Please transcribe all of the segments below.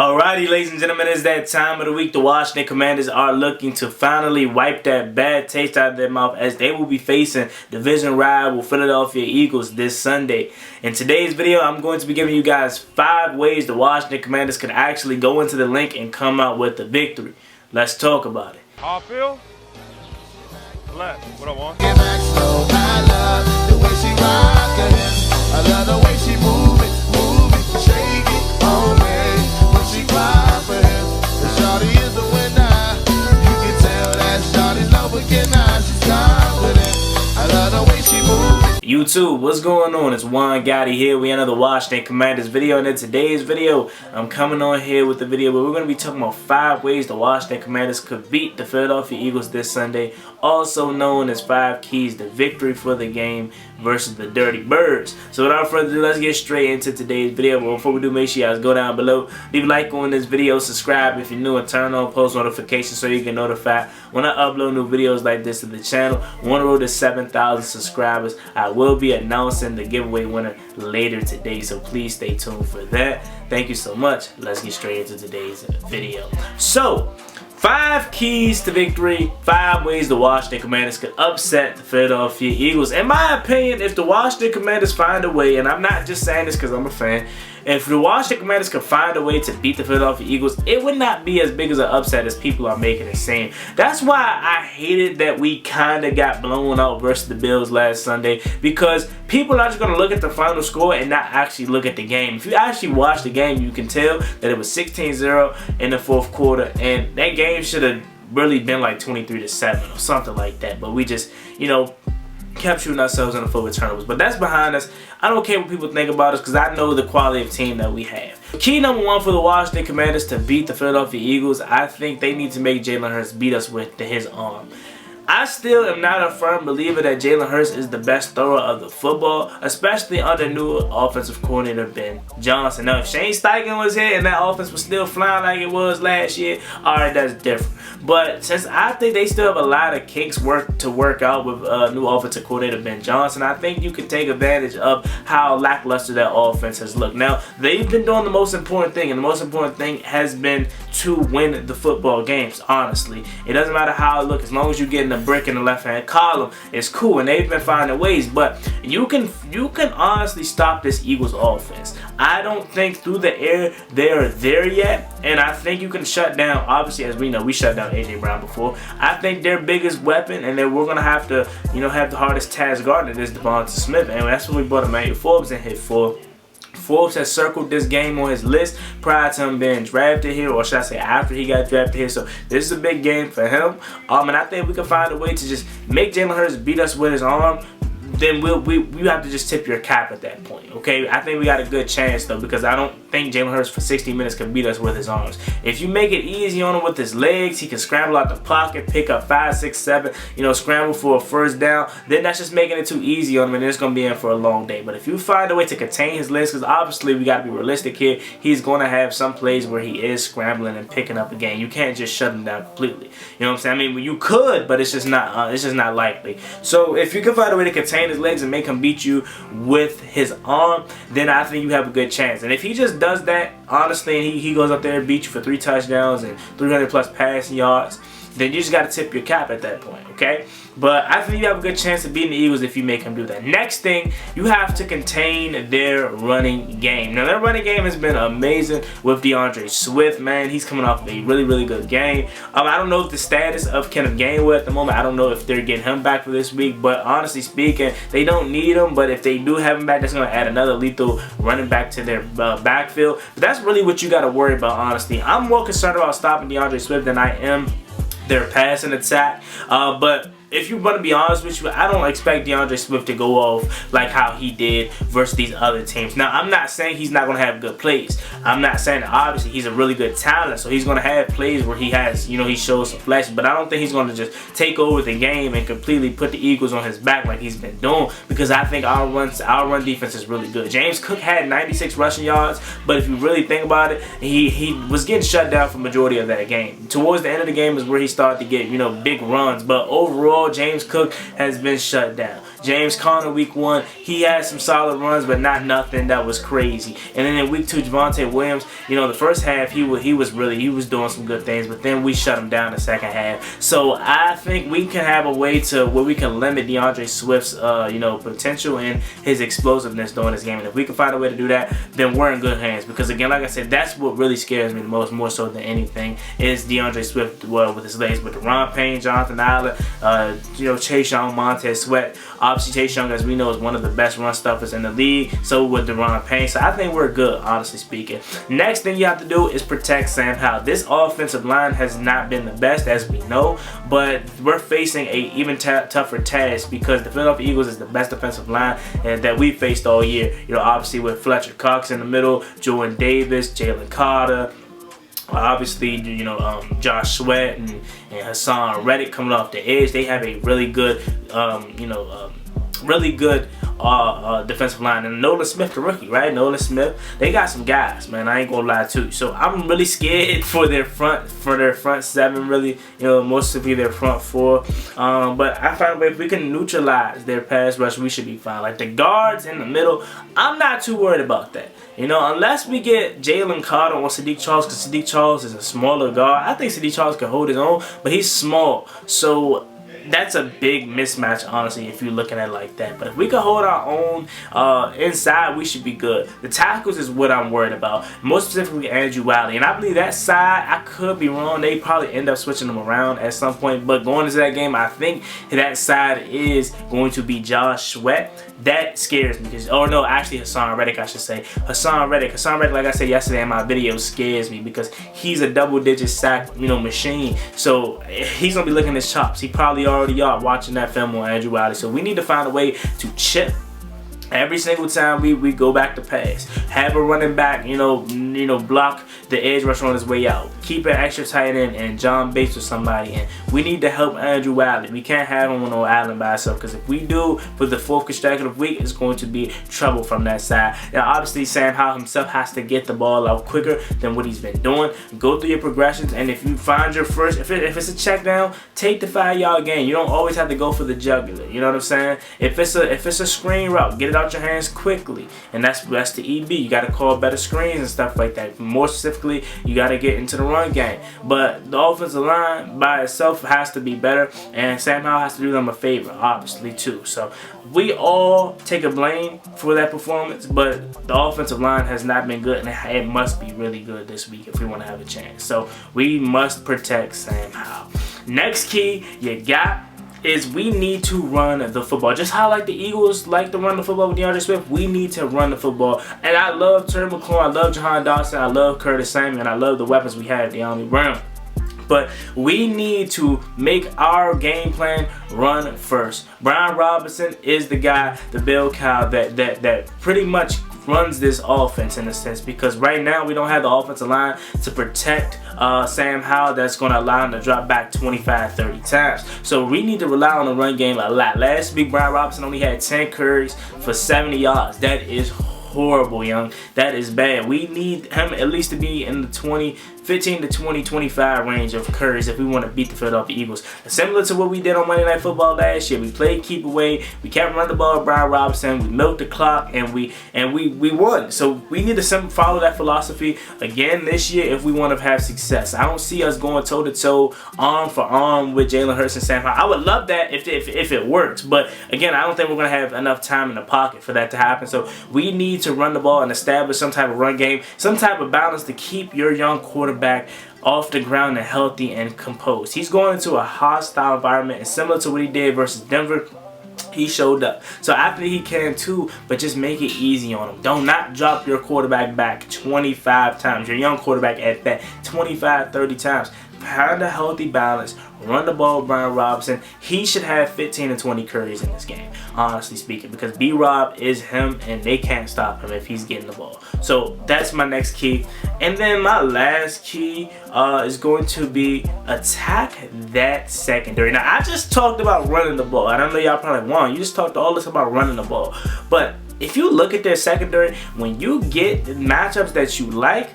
Alrighty, ladies and gentlemen, it's that time of the week. The Washington Commanders are looking to finally wipe that bad taste out of their mouth as they will be facing division rival Philadelphia Eagles this Sunday. In today's video, I'm going to be giving you guys 5 ways the Washington Commanders can actually go into the link and come out with a victory. Let's talk about it. How I feel? Left. What I want? I love the way she rock it. I love the way she move it, shake it on me. When she cry for him, the shawty is the winner. You can tell that shawty's love again now. She's confident. I love the way she move it. YouTube, what's going on? It's Juan Gotti here. We another Washington Commanders video, and in today's video, I'm coming on here with the video where we're going to be talking about 5 ways the Washington Commanders could beat the Philadelphia Eagles this Sunday, also known as 5 keys to victory for the game versus the Dirty Birds. So without further ado, let's get straight into today's video. But before we do, make sure you guys go down below, leave a like on this video, subscribe if you're new, and turn on post notifications so you get notified when I upload new videos like this to the channel. We're on the road to 7,000 subscribers. I will be announcing the giveaway winner later today, so please stay tuned for that. Thank you so much. Let's get straight into today's video. So 5 keys to victory, 5 ways the Washington Commanders could upset the Philadelphia Eagles. In my opinion, if the Washington Commanders find a way, and I'm not just saying this because I'm a fan, if the Washington Commanders could find a way to beat the Philadelphia Eagles, it would not be as big as an upset as people are making it seem. That's why I hated that we kind of got blown out versus the Bills last Sunday, because people are just going to look at the final score and not actually look at the game. If you actually watch the game, you can tell that it was 16-0 in the 4th quarter, and that game should have really been like 23-7 or something like that. But we just, kept shooting ourselves in the foot with turnovers. But that's behind us. I don't care what people think about us because I know the quality of team that we have. Key number 1 for the Washington Commanders to beat the Philadelphia Eagles, I think they need to make Jalen Hurts beat us with his arm. I still am not a firm believer that Jalen Hurts is the best thrower of the football, especially under new offensive coordinator Ben Johnson. Now, if Shane Steichen was here and that offense was still flying like it was last year, alright, that's different. But since I think they still have a lot of kinks to work out with new offensive coordinator Ben Johnson, I think you can take advantage of how lackluster that offense has looked. Now, they've been doing the most important thing, and the most important thing has been to win the football games, honestly. It doesn't matter how it looks, as long as you're getting a brick in the left-hand column, it's cool, and they've been finding ways. But you can honestly stop this Eagles offense. I don't think through the air they're there yet, and I think you can shut down, obviously, as we know, we shut down A.J. Brown before. I think their biggest weapon, and then we're going to have to, have the hardest task guarding is Devonta Smith, and that's what we brought Emmanuel Forbes in here for. Forbes has circled this game on his list prior to him being drafted here, or should I say after he got drafted here. So this is a big game for him. And I think we can find a way to just make Jalen Hurts beat us with his arm. Then we have to just tip your cap at that point, okay? I think we got a good chance, though, because I don't think Jalen Hurts for 60 minutes can beat us with his arms. If you make it easy on him with his legs, he can scramble out the pocket, pick up 5, 6, 7, scramble for a first down, then that's just making it too easy on him, and it's going to be in for a long day. But if you find a way to contain his legs, because obviously we got to be realistic here, he's going to have some plays where he is scrambling and picking up a game. You can't just shut him down completely. You know what I'm saying? I mean, you could, but it's just not likely. So if you can find a way to contain his legs and make him beat you with his arm, then I think you have a good chance. And if he just does that, honestly, and he goes up there and beats you for 3 touchdowns and 300+ passing yards, then you just got to tip your cap at that point, okay? But I think you have a good chance of beating the Eagles if you make him do that. Next thing, you have to contain their running game. Now, their running game has been amazing with DeAndre Swift, man. He's coming off a really, really good game. I don't know if the status of Kenneth Gainwell at the moment, I don't know if they're getting him back for this week, but honestly speaking, they don't need him. But if they do have him back, that's going to add another lethal running back to their backfield. But that's really what you got to worry about, honestly. I'm more concerned about stopping DeAndre Swift than I am their passing attack. But if you want to be honest with you, I don't expect DeAndre Swift to go off like how he did versus these other teams. Now, I'm not saying he's not going to have good plays. I'm not saying that obviously he's a really good talent, so he's going to have plays where he has, he shows some flashes, but I don't think he's going to just take over the game and completely put the Eagles on his back like he's been doing, because I think our run defense is really good. James Cook had 96 rushing yards, but if you really think about it, he was getting shut down for the majority of that game. Towards the end of the game is where he started to get, big runs, but overall, James Cook has been shut down. James Conner week 1, he had some solid runs, but not nothing that was crazy. And then in week 2, Javonte Williams, you know, the first half he was doing some good things, but then we shut him down the second half. So I think we can have a way to where we can limit DeAndre Swift's potential and his explosiveness during this game. And if we can find a way to do that, then we're in good hands. Because again, like I said, that's what really scares me the most, more so than anything, is DeAndre Swift with his legs. But Deron Payne, Jonathan Allen, Chase Young, Montez Sweat. Obviously, Chase Young, as we know, is one of the best run stuffers in the league. So with Deron Payne, so I think we're good, honestly speaking. Next thing you have to do is protect Sam Howell. This offensive line has not been the best, as we know, but we're facing a even tougher task because the Philadelphia Eagles is the best defensive line that we faced all year. You know, obviously with Fletcher Cox in the middle, Jordan Davis, Jalen Carter. Obviously, you know, Josh Sweat and Hassan Reddick coming off the edge. They have a really good, defensive line. And Nolan Smith, the rookie, right? Nolan Smith. They got some guys, man. I ain't gonna lie to you. So I'm really scared for their front seven, really. You know, mostly their front 4. But I find a way if we can neutralize their pass rush, we should be fine. Like the guards in the middle, I'm not too worried about that. You know, unless we get Jalen Carter or Sadiq Charles, because Sadiq Charles is a smaller guard. I think Sadiq Charles can hold his own, but he's small. So that's a big mismatch, honestly, if you're looking at it like that. But if we can hold our own inside, we should be good. The tackles is what I'm worried about, most specifically Andrew Wiley. And I believe that side, I could be wrong, they probably end up switching them around at some point. But going into that game, I think that side is going to be Josh Sweat. That scares me because, oh no, actually Hassan Reddick, I should say. Hassan Reddick, like I said yesterday in my video, scares me because he's a double-digit sack, machine. So he's gonna be licking his chops. He probably already are watching that film on Andrew Wiley. So we need to find a way to chip every single time we go back to pass. Have a running back, block the edge rusher on his way out. Keep an extra tight end and John Bates or somebody in. We need to help Andrew Wiley. We can't have him on no island by himself, because if we do for the 4th consecutive week, it's going to be trouble from that side. Now, obviously, Sam Howell himself has to get the ball out quicker than what he's been doing. Go through your progressions, and if you find your first, if it's a check down, take the 5-yard gain. You don't always have to go for the jugular. You know what I'm saying? If it's a screen route, get it out your hands quickly, and that's the EB. You got to call better screens and stuff like that. More specifically, you got to get into the run game. But the offensive line by itself has to be better, and Sam Howell has to do them a favor, obviously, too. So we all take a blame for that performance, but the offensive line has not been good, and it must be really good this week if we want to have a chance. So we must protect Sam Howell. Next key you got is we need to run the football. Just how like the Eagles like to run the football with DeAndre Swift, we need to run the football. And I love Terry McLaurin, I love Jahan Dotson, I love Curtis Samuel, and I love the weapons we have, DeAndre Brown. But we need to make our game plan run first. Brian Robinson is the guy, the bell cow that pretty much runs this offense in a sense, because right now we don't have the offensive line to protect Sam Howell that's going to allow him to drop back 25-30 times. So we need to rely on the run game a lot. Last week Brian Robinson only had 10 carries for 70 yards. That is horrible, young. That is bad. We need him at least to be in the 15 to 20, 25 range of carries if we want to beat the Philadelphia Eagles. Similar to what we did on Monday Night Football last year. We played keep away. We kept running the ball with Brian Robinson. We milked the clock, and we won. So we need to follow that philosophy again this year if we want to have success. I don't see us going toe-to-toe, arm for arm with Jalen Hurts and Sam Howell. I would love that if it works. But again, I don't think we're going to have enough time in the pocket for that to happen. So we need to run the ball and establish some type of run game, some type of balance to keep your young quarterback off the ground and healthy and composed. He's going into a hostile environment, and similar to what he did versus Denver, he showed up. So I think he can too, but just make it easy on him. Do not drop your quarterback back 25 times. Your young quarterback at that 25-30 times. Find a healthy balance. Run the ball with Brian Robinson. He should have 15 to 20 carries in this game, honestly speaking, because B-Rob is him, and they can't stop him if he's getting the ball. So that's my next key. And then my last key is going to be attack that secondary. Now, I just talked about running the ball. I don't know, y'all probably want. You just talked all this about running the ball. But if you look at their secondary, when you get matchups that you like,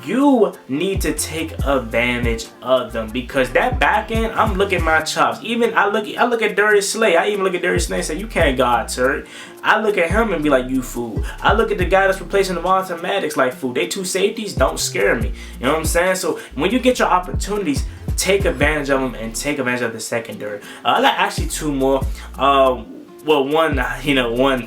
you need to take advantage of them, because that back end, I'm looking at my chops. Even I look at Darius Slay. I even look at Darius Slay and say, you can't guard Turk. I look at him and be like, you fool. I look at the guy that's replacing Devonta Maddox like, fool. They two safeties don't scare me. You know what I'm saying? So when you get your opportunities, take advantage of them and take advantage of the secondary. I got actually two more. Well, one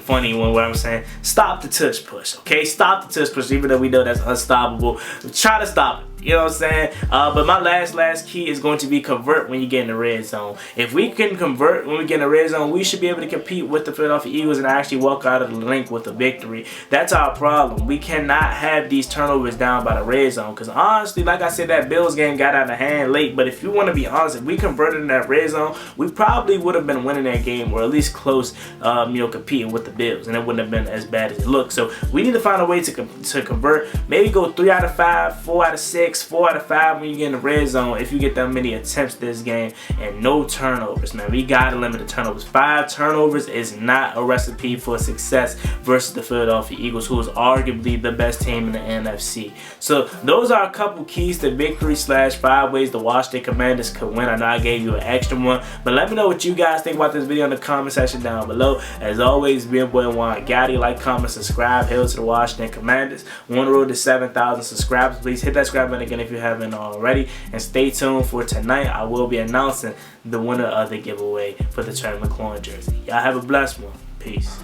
funny one where I'm saying, stop the tush push, okay? Stop the tush push, even though we know that's unstoppable. Try to stop it. You know what I'm saying? But my last key is going to be convert when you get in the red zone. If we can convert when we get in the red zone, we should be able to compete with the Philadelphia Eagles and actually walk out of the link with a victory. That's our problem. We cannot have these turnovers down by the red zone, because honestly, like I said, that Bills game got out of hand late. But if you want to be honest, if we converted in that red zone, we probably would have been winning that game, or at least close, competing with the Bills, and it wouldn't have been as bad as it looked. So we need to find a way to convert. Maybe go 3 out of 5, 4 out of 6, 4 out of 5 when you get in the red zone. If you get that many attempts this game, and no turnovers, man, we gotta limit the turnovers. 5 turnovers is not a recipe for success versus the Philadelphia Eagles, who is arguably the best team in the NFC. So those are a couple keys to victory / 5 ways the Washington Commanders could win. I know I gave you an extra one, but let me know what you guys think about this video in the comment section down below. As always, be your boy Juan Gotti. Like, comment, subscribe. Hail to the Washington Commanders. We're on the road to 7,000 subscribers. Please hit that subscribe button again if you haven't already, and stay tuned for tonight. I will be announcing the winner of the giveaway for the Trey McLaurin jersey. Y'all have a blessed one. Peace.